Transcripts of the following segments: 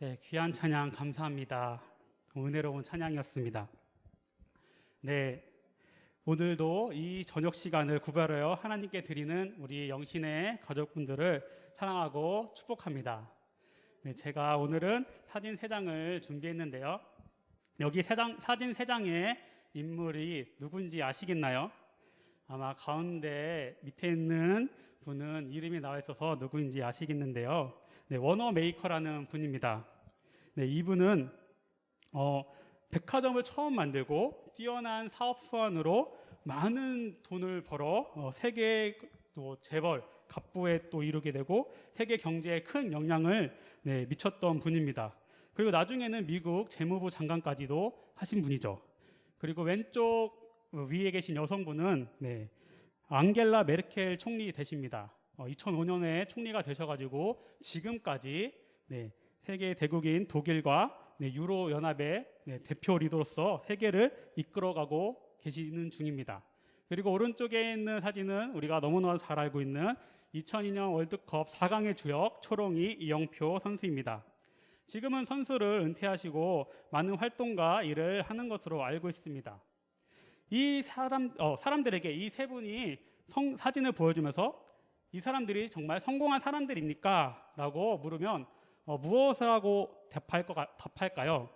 네, 귀한 찬양 감사합니다. 은혜로운 찬양이었습니다. 네, 오늘도 이 저녁 시간을 구별하여 하나님께 드리는 우리 영신의 가족분들을 사랑하고 축복합니다. 네, 제가 오늘은 사진 3장을 준비했는데요. 여기 사진 3장의 인물이 누군지 아시겠나요? 아마 가운데 밑에 있는 분은 이름이 나와 있어서 누구인지 아시겠는데요. 네, 워너 메이커라는 분입니다. 네, 이분은 백화점을 처음 만들고 뛰어난 사업 수완으로 많은 돈을 벌어 세계 또 재벌 갑부에 또 이루게 되고 세계 경제에 큰 영향을 미쳤던 분입니다. 그리고 나중에는 미국 재무부 장관까지도 하신 분이죠. 그리고 왼쪽 위에 계신 여성분은 앙겔라 메르켈 총리 되십니다. 2005년에 총리가 되셔가지고 지금까지 세계 대국인 독일과 유로 연합의 대표 리더로서 세계를 이끌어가고 계시는 중입니다. 그리고 오른쪽에 있는 사진은 우리가 너무나 잘 알고 있는 2002년 월드컵 4강의 주역 초롱이 이영표 선수입니다. 지금은 선수를 은퇴하시고 많은 활동과 일을 하는 것으로 알고 있습니다. 이 사람들에게 이 세 분이 사진을 보여주면서 이 사람들이 정말 성공한 사람들입니까? 라고 물으면 무엇을 하고 답할까요?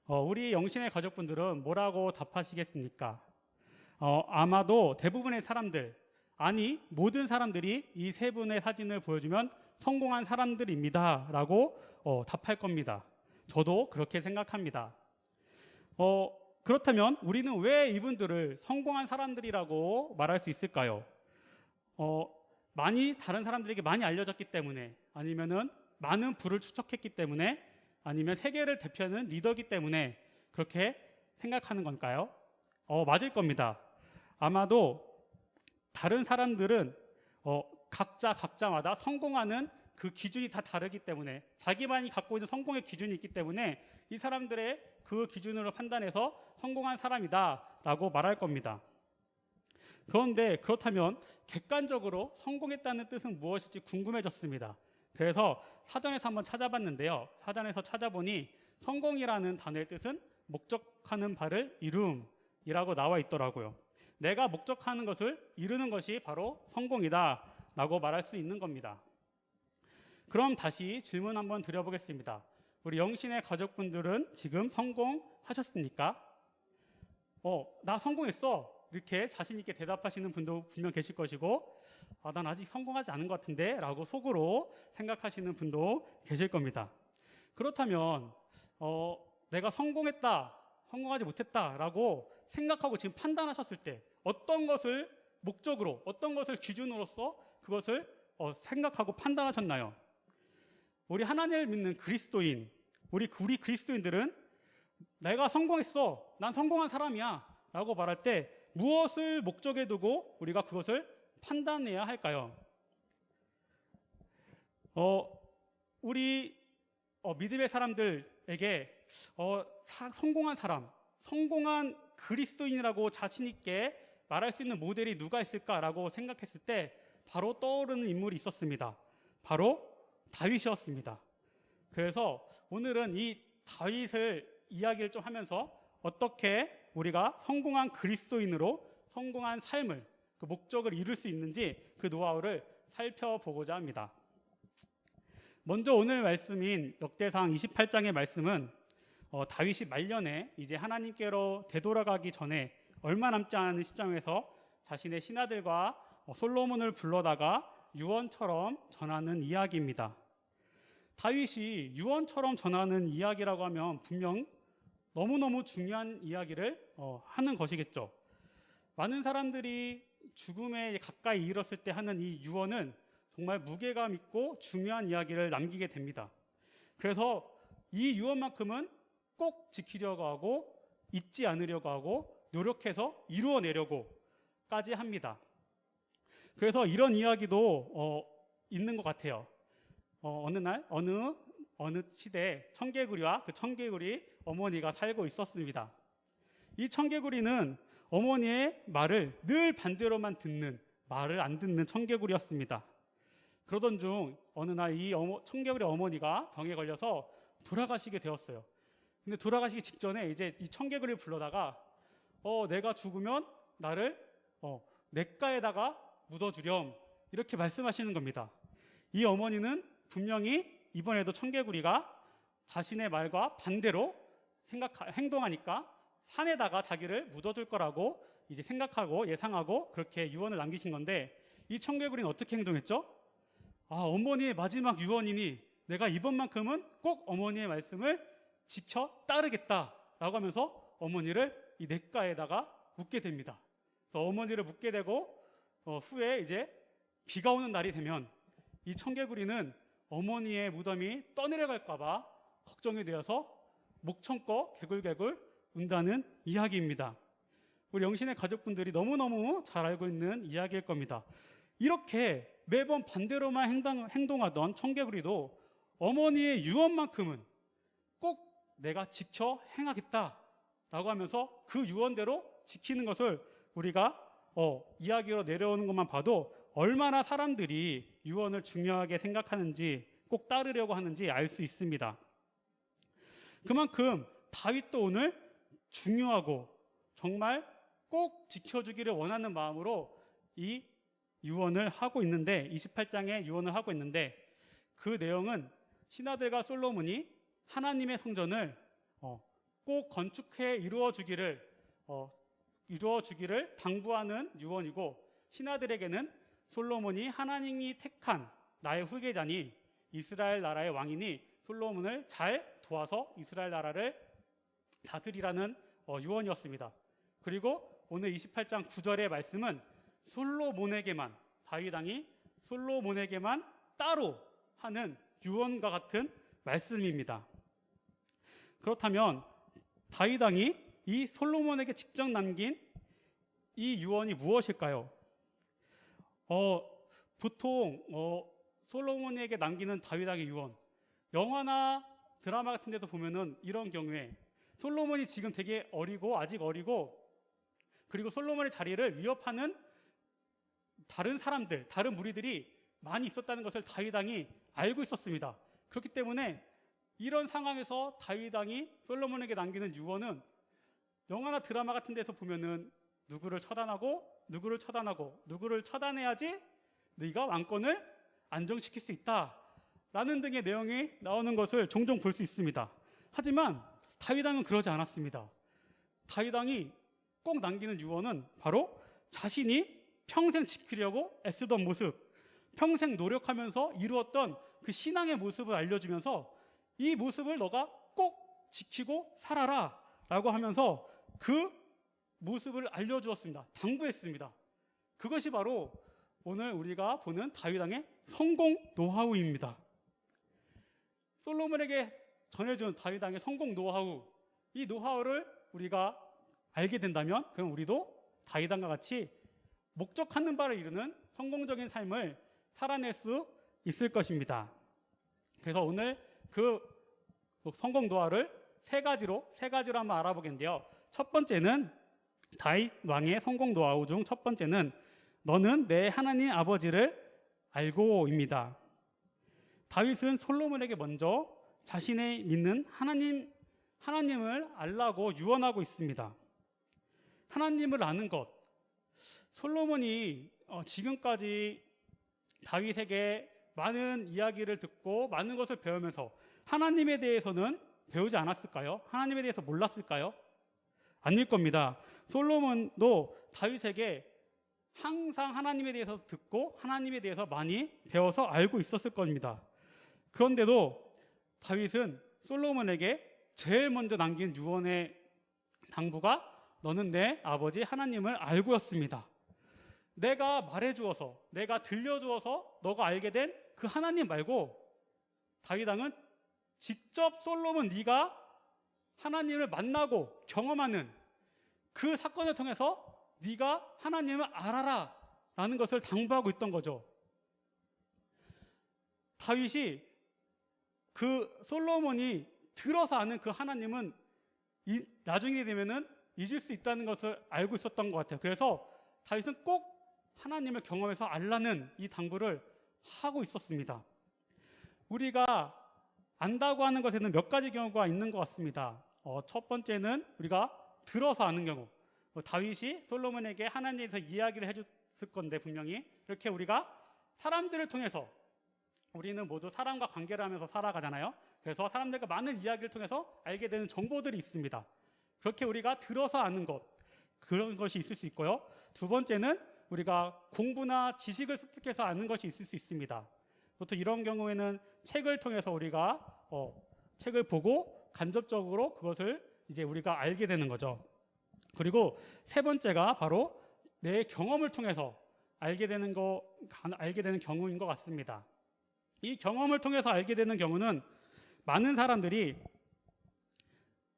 우리 영신의 가족분들은 뭐라고 답하시겠습니까? 아마도 대부분의 사람들, 아니 모든 사람들이 이 세 분의 사진을 보여주면 성공한 사람들입니다 라고 답할 겁니다. 저도 그렇게 생각합니다. 그렇다면 우리는 왜 이분들을 성공한 사람들이라고 말할 수 있을까요? 다른 사람들에게 많이 알려졌기 때문에, 아니면은 많은 부를 축적했기 때문에, 아니면 세계를 대표하는 리더이기 때문에 그렇게 생각하는 건가요? 맞을 겁니다. 아마도 다른 사람들은 각자마다 성공하는 그 기준이 다 다르기 때문에, 자기만이 갖고 있는 성공의 기준이 있기 때문에 이 사람들의 그 기준으로 판단해서 성공한 사람이다 라고 말할 겁니다. 그런데 그렇다면 객관적으로 성공했다는 뜻은 무엇일지 궁금해졌습니다. 그래서 사전에서 한번 찾아봤는데요. 사전에서 찾아보니 성공이라는 단어의 뜻은 목적하는 바를 이룸이라고 나와 있더라고요. 내가 목적하는 것을 이루는 것이 바로 성공이다 라고 말할 수 있는 겁니다. 그럼 다시 질문 한번 드려보겠습니다. 우리 영신의 가족분들은 지금 성공하셨습니까? 나 성공했어. 이렇게 자신 있게 대답하시는 분도 분명 계실 것이고, 난 아직 성공하지 않은 것 같은데 라고 속으로 생각하시는 분도 계실 겁니다. 그렇다면 내가 성공했다, 성공하지 못했다 라고 생각하고 지금 판단하셨을 때 어떤 것을 목적으로, 어떤 것을 기준으로서 그것을 생각하고 판단하셨나요? 우리 하나님을 믿는 그리스도인, 우리 그리스도인들은 내가 성공했어, 난 성공한 사람이야 라고 말할 때 무엇을 목적에 두고 우리가 그것을 판단해야 할까요? 우리 믿음의 사람들에게 성공한 사람, 성공한 그리스도인이라고 자신 있게 말할 수 있는 모델이 누가 있을까라고 생각했을 때 바로 떠오르는 인물이 있었습니다. 바로 다윗이었습니다. 그래서 오늘은 이 다윗을 이야기를 좀 하면서 어떻게 우리가 성공한 그리스도인으로 성공한 삶을, 그 목적을 이룰 수 있는지 그 노하우를 살펴보고자 합니다. 먼저 오늘 말씀인 역대상 28장의 말씀은 다윗이 말년에 이제 하나님께로 되돌아가기 전에 얼마 남지 않은 시점에서 자신의 신하들과 솔로몬을 불러다가 유언처럼 전하는 이야기입니다. 다윗이 유언처럼 전하는 이야기라고 하면 분명 너무너무 중요한 이야기를 하는 것이겠죠. 많은 사람들이 죽음에 가까이 이르렀을 때 하는 이 유언은 정말 무게감 있고 중요한 이야기를 남기게 됩니다. 그래서 이 유언만큼은 꼭 지키려고 하고 잊지 않으려고 하고 노력해서 이루어내려고까지 합니다. 그래서 이런 이야기도 있는 것 같아요. 어느 날 어느 시대에 청개구리와 그 청개구리 어머니가 살고 있었습니다. 이 청개구리는 어머니의 말을 늘 반대로만 듣는, 말을 안 듣는 청개구리였습니다. 그러던 중 어느 날 이 청개구리 어머니가 병에 걸려서 돌아가시게 되었어요. 근데 돌아가시기 직전에 이제 이 청개구리를 불러다가 내가 죽으면 나를 냇가에다가 묻어주렴, 이렇게 말씀하시는 겁니다. 이 어머니는 분명히 이번에도 청개구리가 자신의 말과 반대로 행동하니까 산에다가 자기를 묻어줄 거라고 이제 생각하고 예상하고 그렇게 유언을 남기신 건데, 이 청개구리는 어떻게 행동했죠? 어머니의 마지막 유언이니 내가 이번만큼은 꼭 어머니의 말씀을 지켜 따르겠다라고 하면서 어머니를 이 냇가에다가 묻게 됩니다. 그래서 어머니를 묻게 되고 후에 이제 비가 오는 날이 되면 이 청개구리는 어머니의 무덤이 떠내려갈까 봐 걱정이 되어서 목청껏 개굴개굴 운다는 이야기입니다. 우리 영신의 가족분들이 너무너무 잘 알고 있는 이야기일 겁니다. 이렇게 매번 반대로만 행동하던 청개구리도 어머니의 유언만큼은 꼭 내가 지켜 행하겠다라고 하면서 그 유언대로 지키는 것을 우리가 이야기로 내려오는 것만 봐도 얼마나 사람들이 유언을 중요하게 생각하는지, 꼭 따르려고 하는지 알 수 있습니다. 그만큼 다윗도 오늘 중요하고 정말 꼭 지켜주기를 원하는 마음으로 이 유언을 하고 있는데, 28장의 유언을 하고 있는데, 그 내용은 신하들과 솔로몬이 하나님의 성전을 꼭 건축해 이루어주기를 당부하는 유언이고, 신하들에게는 솔로몬이 하나님이 택한 나의 후계자니 이스라엘 나라의 왕이니 솔로몬을 잘 도와서 이스라엘 나라를 다스리라는 유언이었습니다. 그리고 오늘 28장 9절의 말씀은 솔로몬에게만, 다윗 왕이 솔로몬에게만 따로 하는 유언과 같은 말씀입니다. 그렇다면 다윗 왕이 이 솔로몬에게 직접 남긴 이 유언이 무엇일까요? 보통 솔로몬에게 남기는 다윗 왕의 유언, 영화나 드라마 같은 데도 보면은 이런 경우에 솔로몬이 지금 되게 아직 어리고, 그리고 솔로몬의 자리를 위협하는 다른 사람들, 다른 무리들이 많이 있었다는 것을 다윗 왕이 알고 있었습니다. 그렇기 때문에 이런 상황에서 다윗 왕이 솔로몬에게 남기는 유언은 영화나 드라마 같은 데서 보면은 누구를 처단해야지 네가 왕권을 안정시킬 수 있다라는 등의 내용이 나오는 것을 종종 볼 수 있습니다. 하지만 다윗 왕은 그러지 않았습니다. 다윗 왕이 꼭 남기는 유언은 바로 자신이 평생 지키려고 애쓰던 모습, 평생 노력하면서 이루었던 그 신앙의 모습을 알려주면서 이 모습을 너가 꼭 지키고 살아라 라고 하면서 그 모습을 알려주었습니다. 당부했습니다. 그것이 바로 오늘 우리가 보는 다윗 왕의 성공 노하우입니다. 솔로몬에게 전해준 다윗 왕의 성공 노하우, 이 노하우를 우리가 알게 된다면 그럼 우리도 다윗 왕과 같이 목적하는 바를 이루는 성공적인 삶을 살아낼 수 있을 것입니다. 그래서 오늘 그 성공 노하우를 세 가지로 한번 알아보겠는데요. 첫 번째는 다윗 왕의 성공 노하우 중 첫 번째는 너는 내 하나님 아버지를 알고입니다. 다윗은 솔로몬에게 먼저 자신의 믿는 하나님을 알라고 유언하고 있습니다. 하나님을 아는 것. 솔로몬이 지금까지 다윗에게 많은 이야기를 듣고 많은 것을 배우면서 하나님에 대해서는 배우지 않았을까요? 하나님에 대해서 몰랐을까요? 아닐 겁니다. 솔로몬도 다윗에게 항상 하나님에 대해서 듣고 하나님에 대해서 많이 배워서 알고 있었을 겁니다. 그런데도 다윗은 솔로몬에게 제일 먼저 남긴 유언의 당부가 너는 내 아버지 하나님을 알고였습니다. 내가 말해주어서, 내가 들려주어서 너가 알게 된 그 하나님 말고 다윗 왕은 직접 솔로몬 네가 하나님을 만나고 경험하는 그 사건을 통해서 네가 하나님을 알아라 라는 것을 당부하고 있던 거죠. 다윗이 그 솔로몬이 들어서 아는 그 하나님은 나중에 되면은 잊을 수 있다는 것을 알고 있었던 것 같아요. 그래서 다윗은 꼭 하나님을 경험해서 알라는 이 당부를 하고 있었습니다. 우리가 안다고 하는 것에는 몇 가지 경우가 있는 것 같습니다. 첫 번째는 우리가 들어서 아는 경우. 다윗이 솔로몬에게 하나님에 대해서 이야기를 해줬을 건데 분명히 이렇게 우리가 사람들을 통해서 우리는 모두 사람과 관계를 하면서 살아가잖아요. 그래서 사람들과 많은 이야기를 통해서 알게 되는 정보들이 있습니다. 그렇게 우리가 들어서 아는 것, 그런 것이 있을 수 있고요. 두 번째는 우리가 공부나 지식을 습득해서 아는 것이 있을 수 있습니다. 보통 이런 경우에는 책을 통해서 우리가 책을 보고 간접적으로 그것을 이제 우리가 알게 되는 거죠. 그리고 세 번째가 바로 내 경험을 통해서 알게 되는 경우인 것 같습니다. 이 경험을 통해서 알게 되는 경우는 많은 사람들이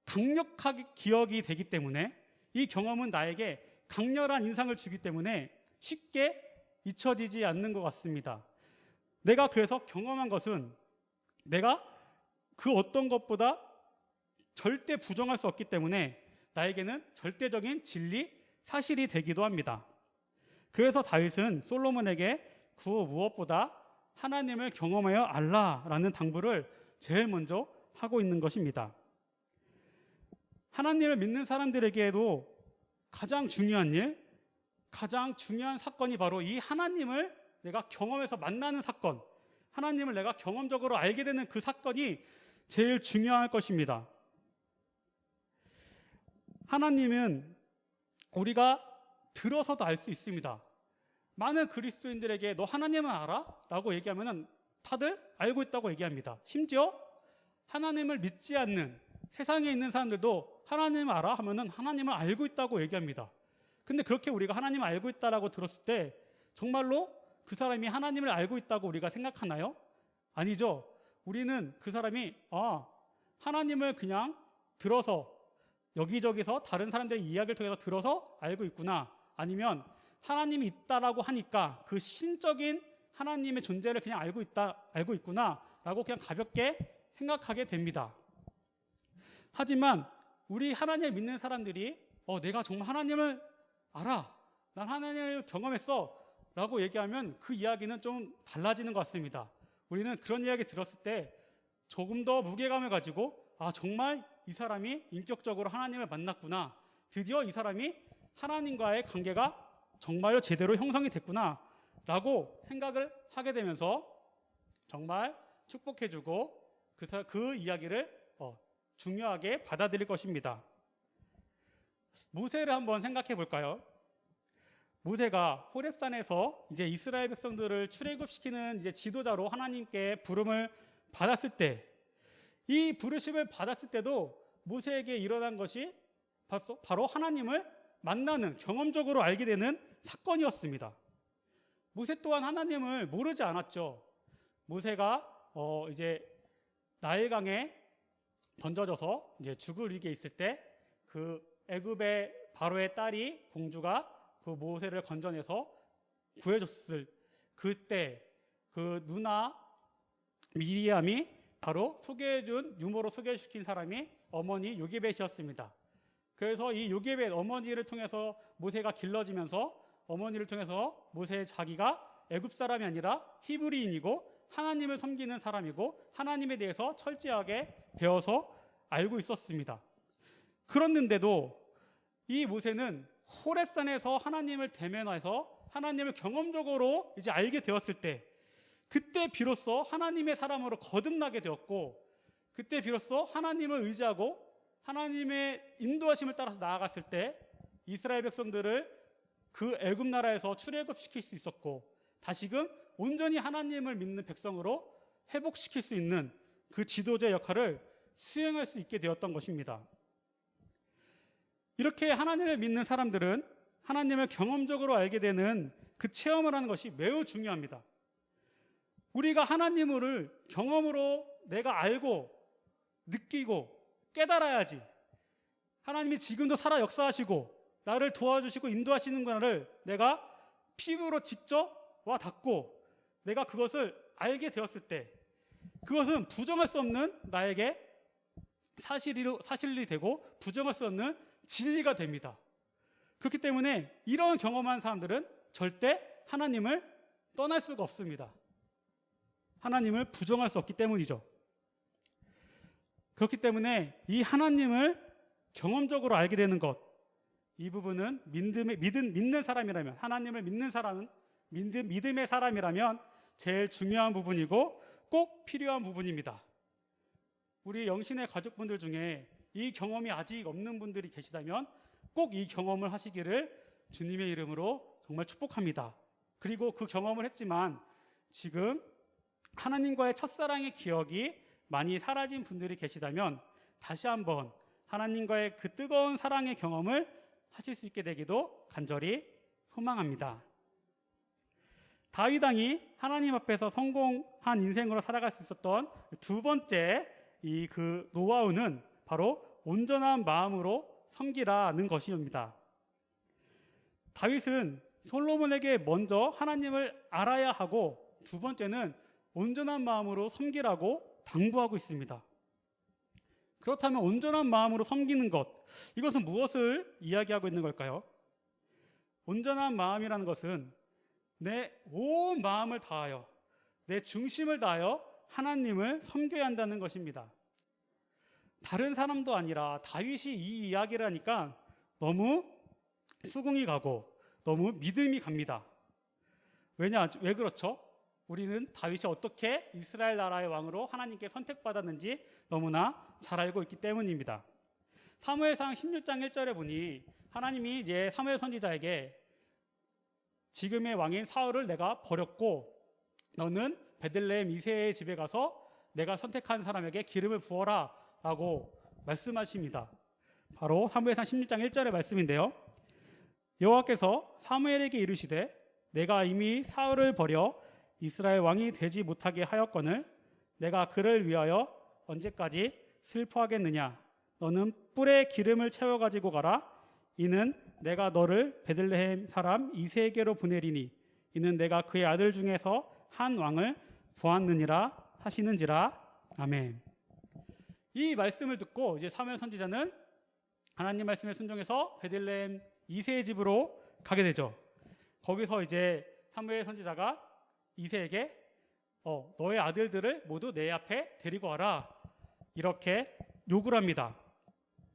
강력하게 기억이 되기 때문에 이 경험은 나에게 강렬한 인상을 주기 때문에 쉽게 잊혀지지 않는 것 같습니다. 내가 그래서 경험한 것은 내가 그 어떤 것보다 절대 부정할 수 없기 때문에 나에게는 절대적인 진리, 사실이 되기도 합니다. 그래서 다윗은 솔로몬에게 그 무엇보다 하나님을 경험하여 알라라는 당부를 제일 먼저 하고 있는 것입니다. 하나님을 믿는 사람들에게도 가장 중요한 일, 가장 중요한 사건이 바로 이 하나님을 내가 경험해서 만나는 사건, 하나님을 내가 경험적으로 알게 되는 그 사건이 제일 중요할 것입니다. 하나님은 우리가 들어서도 알 수 있습니다. 많은 그리스도인들에게 너 하나님을 알아? 라고 얘기하면 다들 알고 있다고 얘기합니다. 심지어 하나님을 믿지 않는 세상에 있는 사람들도 하나님을 알아? 하면은 하나님을 알고 있다고 얘기합니다. 근데 그렇게 우리가 하나님을 알고 있다라고 들었을 때 정말로 그 사람이 하나님을 알고 있다고 우리가 생각하나요? 아니죠. 우리는 그 사람이 하나님을 그냥 들어서 여기저기서 다른 사람들의 이야기를 통해서 들어서 알고 있구나. 아니면 하나님이 있다라고 하니까 그 신적인 하나님의 존재를 그냥 알고 있구나라고 그냥 가볍게 생각하게 됩니다. 하지만 우리 하나님을 믿는 사람들이 내가 정말 하나님을 알아. 난 하나님을 경험했어. 라고 얘기하면 그 이야기는 좀 달라지는 것 같습니다. 우리는 그런 이야기 들었을 때 조금 더 무게감을 가지고 정말 이 사람이 인격적으로 하나님을 만났구나. 드디어 이 사람이 하나님과의 관계가 정말로 제대로 형성이 됐구나 라고 생각을 하게 되면서 정말 축복해주고 그 이야기를 중요하게 받아들일 것입니다. 모세를 한번 생각해 볼까요? 모세가 호렙산에서 이제 이스라엘 백성들을 출애굽시키는 이제 지도자로 하나님께 부름을 받았을 때, 이 부르심을 받았을 때도 모세에게 일어난 것이 바로 하나님을 만나는, 경험적으로 알게 되는 사건이었습니다. 모세 또한 하나님을 모르지 않았죠. 모세가 이제 나일강에 던져져서 이제 죽을 위기에 있을 때 그 애굽의 바로의 딸이 공주가 그 모세를 건져내서 구해줬을 그때 그 누나 미리암이 바로 유모로 소개시킨 사람이 어머니 요게벳이었습니다. 그래서 이 요게벳 어머니를 통해서 모세가 길러지면서 어머니를 통해서 모세의 자기가 애굽 사람이 아니라 히브리인이고 하나님을 섬기는 사람이고 하나님에 대해서 철저하게 배워서 알고 있었습니다. 그랬는데도 이 모세는 호렙산에서 하나님을 대면해서 하나님을 경험적으로 이제 알게 되었을 때, 그때 비로소 하나님의 사람으로 거듭나게 되었고, 그때 비로소 하나님을 의지하고 하나님의 인도하심을 따라서 나아갔을 때 이스라엘 백성들을 그 애굽 나라에서 출애굽시킬 수 있었고, 다시금 온전히 하나님을 믿는 백성으로 회복시킬 수 있는 그 지도자의 역할을 수행할 수 있게 되었던 것입니다. 이렇게 하나님을 믿는 사람들은 하나님을 경험적으로 알게 되는 그 체험을 하는 것이 매우 중요합니다. 우리가 하나님을 경험으로 내가 알고 느끼고 깨달아야지 하나님이 지금도 살아 역사하시고 나를 도와주시고 인도하시는 것을 내가 피부로 직접 와 닿고 내가 그것을 알게 되었을 때 그것은 부정할 수 없는 나에게 사실이 되고 부정할 수 없는 진리가 됩니다. 그렇기 때문에 이런 경험한 사람들은 절대 하나님을 떠날 수가 없습니다. 하나님을 부정할 수 없기 때문이죠. 그렇기 때문에 이 하나님을 경험적으로 알게 되는 것, 이 부분은 믿는 사람이라면, 하나님을 믿는 사람은 믿음의 사람이라면 제일 중요한 부분이고 꼭 필요한 부분입니다. 우리 영신의 가족분들 중에 이 경험이 아직 없는 분들이 계시다면 꼭 이 경험을 하시기를 주님의 이름으로 정말 축복합니다. 그리고 그 경험을 했지만 지금 하나님과의 첫사랑의 기억이 많이 사라진 분들이 계시다면 다시 한번 하나님과의 그 뜨거운 사랑의 경험을 하실 수 있게 되기도 간절히 소망합니다. 다윗 왕이 하나님 앞에서 성공한 인생으로 살아갈 수 있었던 두 번째 그 노하우는 바로 온전한 마음으로 섬기라는 것입니다. 다윗은 솔로몬에게 먼저 하나님을 알아야 하고 두 번째는 온전한 마음으로 섬기라고 당부하고 있습니다. 그렇다면 온전한 마음으로 섬기는 것, 이것은 무엇을 이야기하고 있는 걸까요? 온전한 마음이라는 것은 내 온 마음을 다하여, 내 중심을 다하여 하나님을 섬겨야 한다는 것입니다. 다른 사람도 아니라 다윗이 이 이야기를 하니까 너무 수긍이 가고 너무 믿음이 갑니다. 왜 그렇죠? 우리는 다윗이 어떻게 이스라엘 나라의 왕으로 하나님께 선택받았는지 너무나 잘 알고 있기 때문입니다. 사무엘상 16장 1절에 보니 하나님이 이제 사무엘 선지자에게 지금의 왕인 사울을 내가 버렸고 너는 베들레헴 이새의 집에 가서 내가 선택한 사람에게 기름을 부어라 라고 말씀하십니다. 바로 사무엘상 16장 1절의 말씀인데요. 여호와께서 사무엘에게 이르시되 내가 이미 사울을 버려 이스라엘 왕이 되지 못하게 하였거늘 내가 그를 위하여 언제까지 슬퍼하겠느냐. 너는 뿔에 기름을 채워 가지고 가라. 이는 내가 너를 베들레헴 사람 이새에게로 보내리니 이는 내가 그의 아들 중에서 한 왕을 보았느니라 하시는지라. 아멘. 이 말씀을 듣고 이제 사무엘 선지자는 하나님 말씀에 순종해서 베들레헴 이새의 집으로 가게 되죠. 거기서 이제 사무엘 선지자가 이새에게 너의 아들들을 모두 내 앞에 데리고 와라 이렇게 요구를 합니다.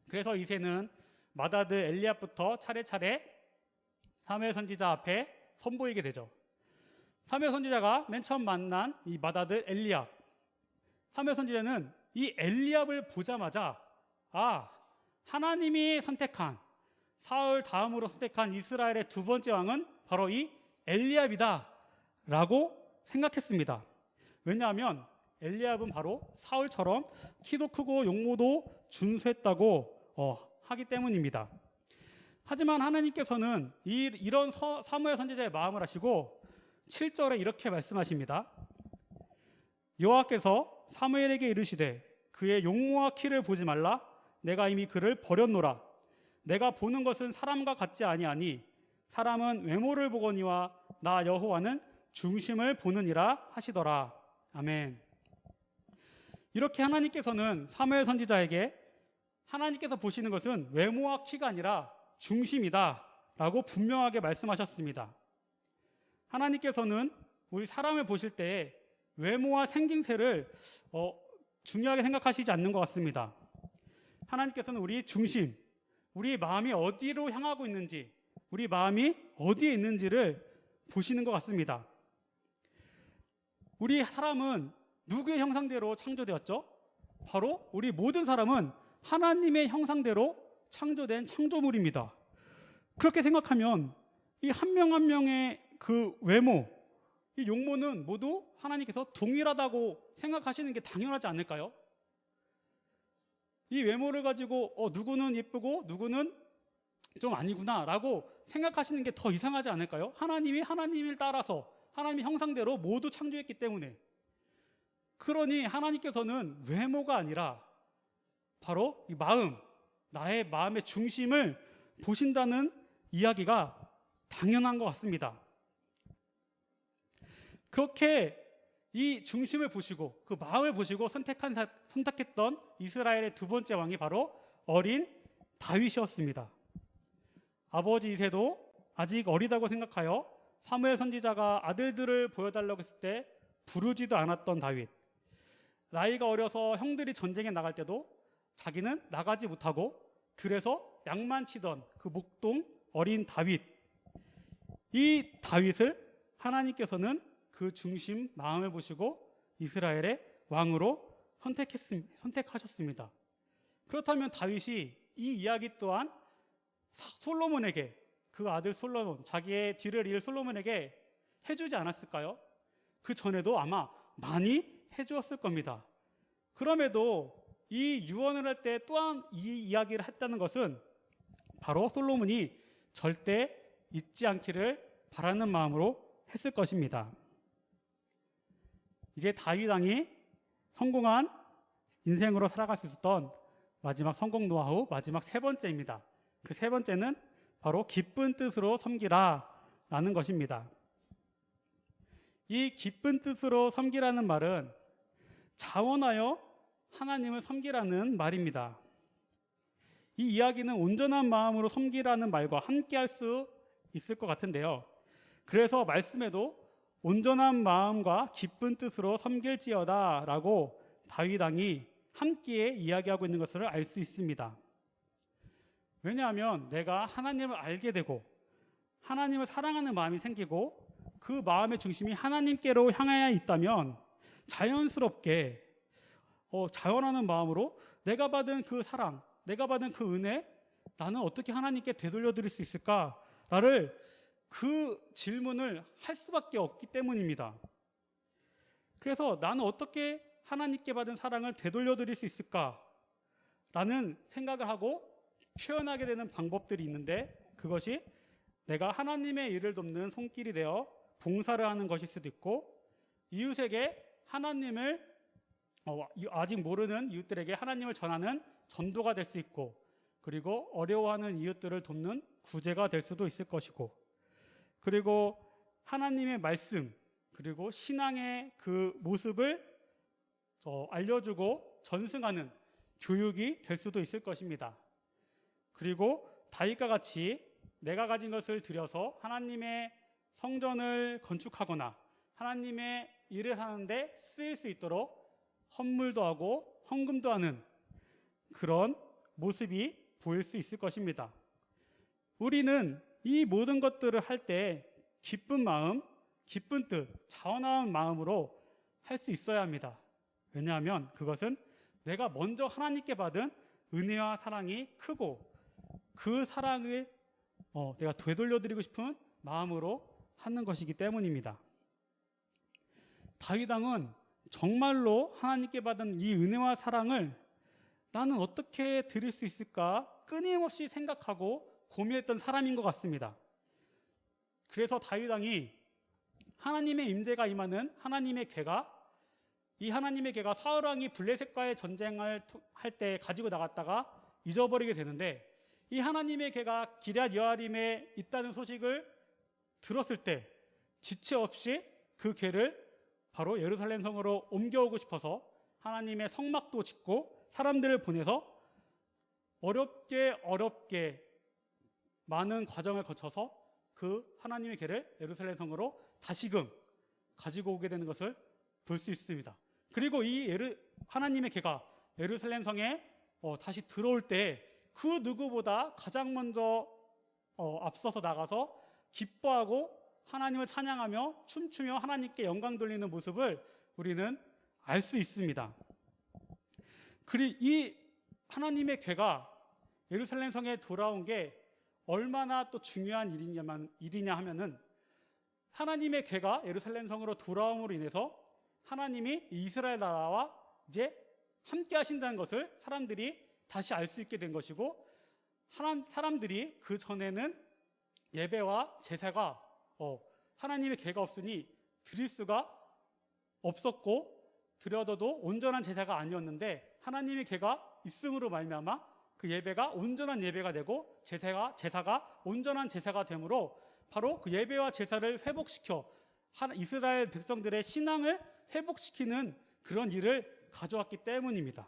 그래서 이새는 맏아들 엘리압부터 차례차례 사무엘 선지자 앞에 선보이게 되죠. 사무엘 선지자가 맨 처음 만난 이 맏아들 엘리압, 사무엘 선지자는 이 엘리압을 보자마자 하나님이 선택한 사울 다음으로 선택한 이스라엘의 두 번째 왕은 바로 이 엘리압이다 라고 생각했습니다. 왜냐하면 엘리압은 바로 사울처럼 키도 크고 용모도 준수했다고 하기 때문입니다. 하지만 하나님께서는 이런 사무엘 선지자의 마음을 아시고 7절에 이렇게 말씀하십니다. 여호와께서 사무엘에게 이르시되 그의 용모와 키를 보지 말라. 내가 이미 그를 버렸노라. 내가 보는 것은 사람과 같지 아니하니 사람은 외모를 보거니와 나 여호와는 중심을 보느니라 하시더라. 아멘. 이렇게 하나님께서는 사무엘 선지자에게 하나님께서 보시는 것은 외모와 키가 아니라 중심이다 라고 분명하게 말씀하셨습니다. 하나님께서는 우리 사람을 보실 때 외모와 생김새를 중요하게 생각하시지 않는 것 같습니다. 하나님께서는 우리 중심, 우리 마음이 어디로 향하고 있는지, 우리 마음이 어디에 있는지를 보시는 것 같습니다. 우리 사람은 누구의 형상대로 창조되었죠? 바로 우리 모든 사람은 하나님의 형상대로 창조된 창조물입니다. 그렇게 생각하면 이 한 명 한 명의 그 외모, 이 용모는 모두 하나님께서 동일하다고 생각하시는 게 당연하지 않을까요? 이 외모를 가지고 누구는 예쁘고 누구는 좀 아니구나 라고 생각하시는 게 더 이상하지 않을까요? 하나님이 하나님을 따라서 하나님의 형상대로 모두 창조했기 때문에. 그러니 하나님께서는 외모가 아니라 바로 이 마음, 나의 마음의 중심을 보신다는 이야기가 당연한 것 같습니다. 그렇게 이 중심을 보시고 그 마음을 보시고 선택했던 이스라엘의 두 번째 왕이 바로 어린 다윗이었습니다. 아버지 이새도 아직 어리다고 생각하여 사무엘 선지자가 아들들을 보여달라고 했을 때 부르지도 않았던 다윗. 나이가 어려서 형들이 전쟁에 나갈 때도 자기는 나가지 못하고 들에서 양만 치던 그 목동 어린 다윗. 이 다윗을 하나님께서는 그 중심 마음을 보시고 이스라엘의 왕으로 선택하셨습니다. 그렇다면 다윗이 이 이야기 또한 솔로몬에게, 그 아들 솔로몬, 자기의 뒤를 이을 솔로몬에게 해주지 않았을까요? 그 전에도 아마 많이 해주었을 겁니다. 그럼에도 이 유언을 할 때 또한 이 이야기를 했다는 것은 바로 솔로몬이 절대 잊지 않기를 바라는 마음으로 했을 것입니다. 이제 다윗 왕이 성공한 인생으로 살아갈 수 있었던 마지막 성공 노하우, 마지막 세 번째입니다. 그 세 번째는 바로 기쁜 뜻으로 섬기라 라는 것입니다. 이 기쁜 뜻으로 섬기라는 말은 자원하여 하나님을 섬기라는 말입니다. 이 이야기는 온전한 마음으로 섬기라는 말과 함께 할 수 있을 것 같은데요. 그래서 말씀에도 온전한 마음과 기쁜 뜻으로 섬길지어다 라고 다윗 왕이 함께 이야기하고 있는 것을 알 수 있습니다. 왜냐하면 내가 하나님을 알게 되고 하나님을 사랑하는 마음이 생기고 그 마음의 중심이 하나님께로 향하여 있다면 자연스럽게 자원하는 마음으로 내가 받은 그 사랑, 내가 받은 그 은혜, 나는 어떻게 하나님께 되돌려 드릴 수 있을까를 그 질문을 할 수밖에 없기 때문입니다. 그래서 나는 어떻게 하나님께 받은 사랑을 되돌려 드릴 수 있을까라는 생각을 하고 표현하게 되는 방법들이 있는데, 그것이 내가 하나님의 일을 돕는 손길이 되어 봉사를 하는 것일 수도 있고, 이웃에게 하나님을 아직 모르는 이웃들에게 하나님을 전하는 전도가 될 수 있고, 그리고 어려워하는 이웃들을 돕는 구제가 될 수도 있을 것이고, 그리고 하나님의 말씀, 그리고 신앙의 그 모습을 알려주고 전승하는 교육이 될 수도 있을 것입니다. 그리고 다윗과 같이 내가 가진 것을 들여서 하나님의 성전을 건축하거나 하나님의 일을 하는데 쓰일 수 있도록 헌물도 하고 헌금도 하는 그런 모습이 보일 수 있을 것입니다. 우리는 이 모든 것들을 할 때 기쁜 마음, 기쁜 뜻, 자원한 마음으로 할 수 있어야 합니다. 왜냐하면 그것은 내가 먼저 하나님께 받은 은혜와 사랑이 크고 그 사랑을 내가 되돌려드리고 싶은 마음으로 하는 것이기 때문입니다. 다윗 왕은 정말로 하나님께 받은 이 은혜와 사랑을 나는 어떻게 드릴 수 있을까 끊임없이 생각하고 고민했던 사람인 것 같습니다. 그래서 다윗 왕이 하나님의 임재가 임하는 하나님의 궤가, 이 하나님의 궤가 사울 왕이 블레셋과의 전쟁을 할 때 가지고 나갔다가 잊어버리게 되는데, 이 하나님의 궤가 기럇 여아림에 있다는 소식을 들었을 때 지체 없이 그 궤를 바로 예루살렘 성으로 옮겨오고 싶어서 하나님의 성막도 짓고 사람들을 보내서 어렵게 많은 과정을 거쳐서 그 하나님의 궤를 예루살렘 성으로 다시금 가지고 오게 되는 것을 볼 수 있습니다. 그리고 이 하나님의 궤가 예루살렘 성에 다시 들어올 때 그 누구보다 가장 먼저 앞서서 나가서 기뻐하고 하나님을 찬양하며 춤추며 하나님께 영광 돌리는 모습을 우리는 알 수 있습니다. 그리고 이 하나님의 궤가 예루살렘 성에 돌아온 게 얼마나 또 중요한 일이냐 하면은, 하나님의 궤가 예루살렘 성으로 돌아옴으로 인해서 하나님이 이스라엘 나라와 이제 함께 하신다는 것을 사람들이 다시 알 수 있게 된 것이고, 사람들이 그 전에는 예배와 제사가 하나님의 궤가 없으니 드릴 수가 없었고 드려도 온전한 제사가 아니었는데, 하나님의 궤가 있음으로 말미암아 그 예배가 온전한 예배가 되고 제사가 온전한 제사가 되므로 바로 그 예배와 제사를 회복시켜 이스라엘 백성들의 신앙을 회복시키는 그런 일을 가져왔기 때문입니다.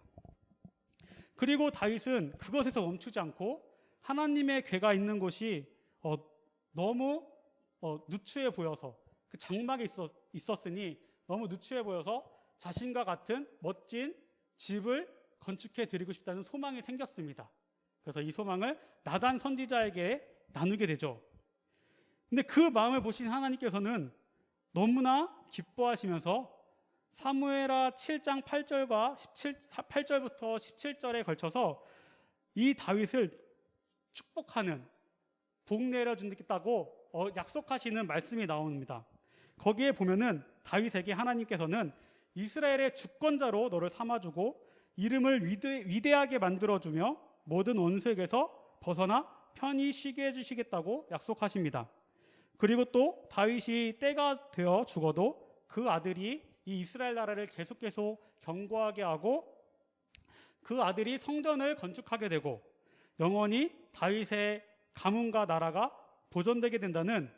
그리고 다윗은 그것에서 멈추지 않고 하나님의 궤가 있는 곳이 너무 누추해 보여서 그 장막에 있었으니 너무 누추해 보여서 자신과 같은 멋진 집을 건축해 드리고 싶다는 소망이 생겼습니다. 그래서 이 소망을 나단 선지자에게 나누게 되죠. 근데 그 마음을 보신 하나님께서는 너무나 기뻐하시면서 사무엘하 7장 8절과 8절부터 17절에 걸쳐서 이 다윗을 축복하는, 복 내려주겠다고 약속하시는 말씀이 나옵니다. 거기에 보면은 다윗에게 하나님께서는 이스라엘의 주권자로 너를 삼아주고 이름을 위대하게 만들어주며 모든 원수에게서 벗어나 편히 쉬게 해주시겠다고 약속하십니다. 그리고 또 다윗이 때가 되어 죽어도 그 아들이 이 이스라엘 나라를 계속 견고하게 하고 그 아들이 성전을 건축하게 되고 영원히 다윗의 가문과 나라가 보존되게 된다는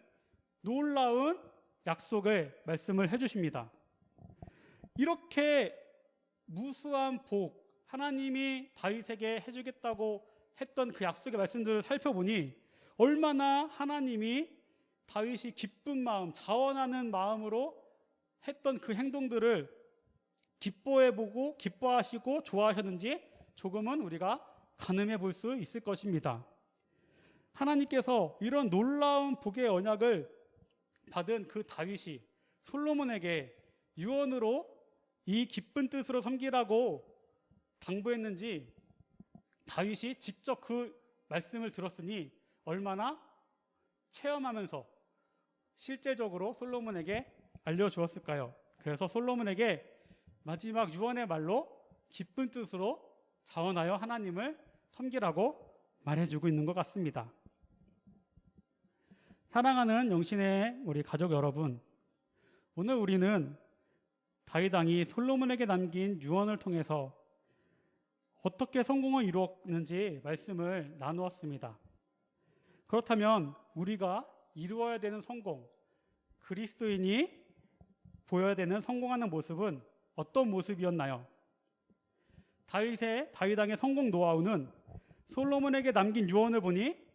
놀라운 약속을 말씀을 해주십니다. 이렇게 무수한 복, 하나님이 다윗에게 해주겠다고 했던 그 약속의 말씀들을 살펴보니 얼마나 하나님이 다윗이 기쁜 마음, 자원하는 마음으로 했던 그 행동들을 기뻐해보고 기뻐하시고 좋아하셨는지 조금은 우리가 가늠해 볼 수 있을 것입니다. 하나님께서 이런 놀라운 복의 언약을 받은 그 다윗이 솔로몬에게 유언으로 이 기쁜 뜻으로 섬기라고 당부했는지 다윗이 직접 그 말씀을 들었으니 얼마나 체험하면서 실제적으로 솔로몬에게 알려주었을까요? 그래서 솔로몬에게 마지막 유언의 말로 기쁜 뜻으로 자원하여 하나님을 섬기라고 말해주고 있는 것 같습니다. 사랑하는 영신의 우리 가족 여러분, 오늘 우리는 다윗 왕이 솔로몬에게 남긴 유언을 통해서 어떻게 성공을 이루었는지 말씀을 나누었습니다. 그렇다면 우리가 이루어야 되는 성공, 그리스도인이 보여야 되는 성공하는 모습은 어떤 모습이었나요? 다윗 왕의 성공 노하우는 솔로몬에게 남긴 유언을 보니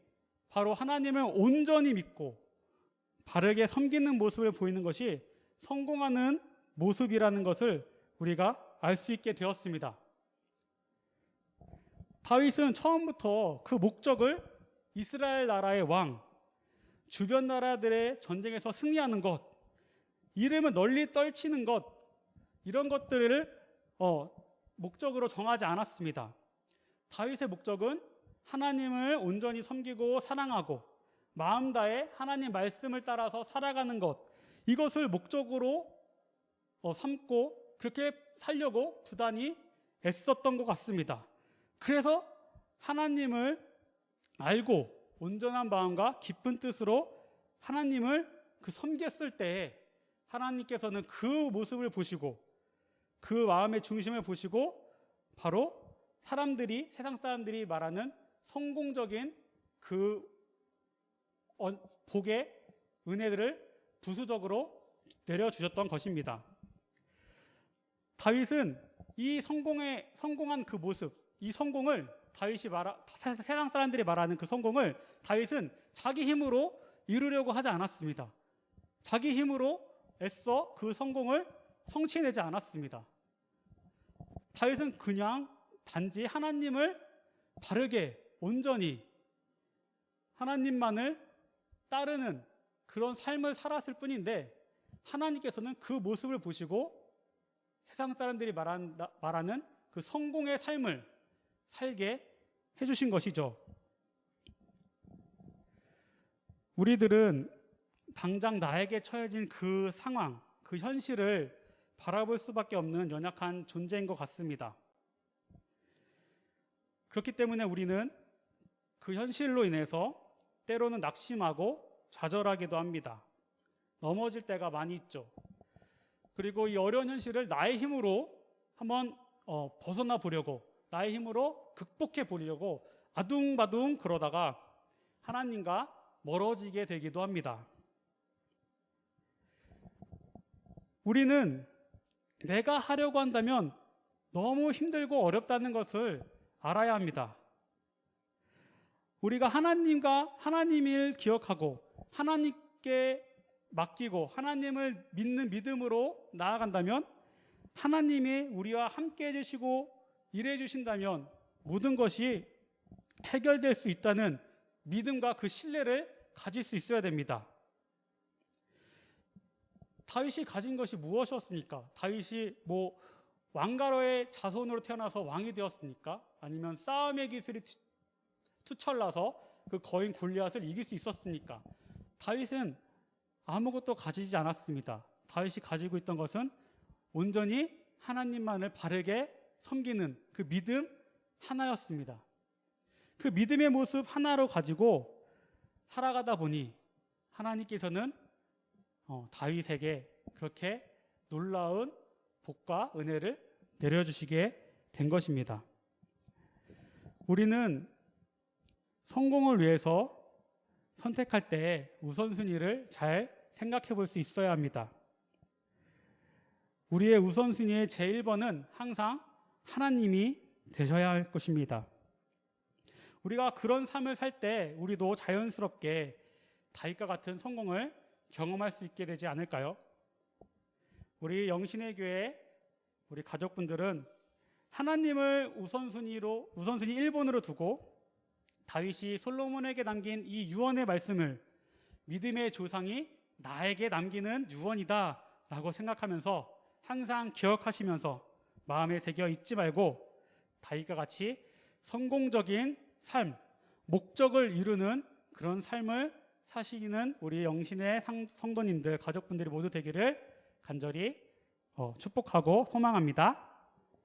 바로 하나님을 온전히 믿고 바르게 섬기는 모습을 보이는 것이 성공하는 모습이라는 것을 우리가 알 수 있게 되었습니다. 다윗은 처음부터 그 목적을 이스라엘 나라의 왕, 주변 나라들의 전쟁에서 승리하는 것, 이름을 널리 떨치는 것, 이런 것들을 목적으로 정하지 않았습니다. 다윗의 목적은 하나님을 온전히 섬기고 사랑하고 마음 다해 하나님 말씀을 따라서 살아가는 것, 이것을 목적으로 삼고 그렇게 살려고 부단히 애썼던 것 같습니다. 그래서 하나님을 알고 온전한 마음과 기쁜 뜻으로 하나님을 섬겼을 때 하나님께서는 그 모습을 보시고 그 마음의 중심을 보시고 바로 세상 사람들이 말하는 성공적인 그 복의 은혜들을 부수적으로 내려주셨던 것입니다. 다윗은 이 성공한 그 모습, 이 성공을 세상 사람들이 말하는 그 성공을 다윗은 자기 힘으로 이루려고 하지 않았습니다. 자기 힘으로 애써 그 성공을 성취해내지 않았습니다. 다윗은 그냥 단지 하나님을 바르게 온전히 하나님만을 따르는 그런 삶을 살았을 뿐인데 하나님께서는 그 모습을 보시고 세상 사람들이 말하는 그 성공의 삶을 살게 해주신 것이죠. 우리들은 당장 나에게 처해진 그 상황, 그 현실을 바라볼 수밖에 없는 연약한 존재인 것 같습니다. 그렇기 때문에 우리는 그 현실로 인해서 때로는 낙심하고 좌절하기도 합니다. 넘어질 때가 많이 있죠. 그리고 이 어려운 현실을 나의 힘으로 한번 벗어나 보려고, 나의 힘으로 극복해 보려고 아둥바둥 그러다가 하나님과 멀어지게 되기도 합니다. 우리는 내가 하려고 한다면 너무 힘들고 어렵다는 것을 알아야 합니다. 우리가 하나님을 기억하고 하나님께 맡기고 하나님을 믿는 믿음으로 나아간다면 하나님이 우리와 함께 해주시고 일해 주신다면 모든 것이 해결될 수 있다는 믿음과 그 신뢰를 가질 수 있어야 됩니다. 다윗이 가진 것이 무엇이었습니까? 다윗이 왕가로의 자손으로 태어나서 왕이 되었습니까? 아니면 싸움의 기술이 투철나서 그 거인 골리앗을 이길 수 있었습니까? 다윗은 아무것도 가지지 않았습니다. 다윗이 가지고 있던 것은 온전히 하나님만을 바르게 섬기는 그 믿음 하나였습니다. 그 믿음의 모습 하나로 가지고 살아가다 보니 하나님께서는 다윗에게 그렇게 놀라운 복과 은혜를 내려주시게 된 것입니다. 우리는 성공을 위해서 선택할 때 우선순위를 잘 생각해 볼 수 있어야 합니다. 우리의 우선순위의 제1번은 항상 하나님이 되셔야 할 것입니다. 우리가 그런 삶을 살 때 우리도 자연스럽게 다윗과 같은 성공을 경험할 수 있게 되지 않을까요? 우리 영신의 교회 우리 가족분들은 하나님을 우선순위 1번으로 두고 다윗이 솔로몬에게 남긴 이 유언의 말씀을 믿음의 조상이 나에게 남기는 유언이다 라고 생각하면서 항상 기억하시면서 마음에 새겨 잊지 말고 다윗과 같이 성공적인 삶, 목적을 이루는 그런 삶을 사시는 우리 영신의 성도님들, 가족분들이 모두 되기를 간절히 축복하고 소망합니다.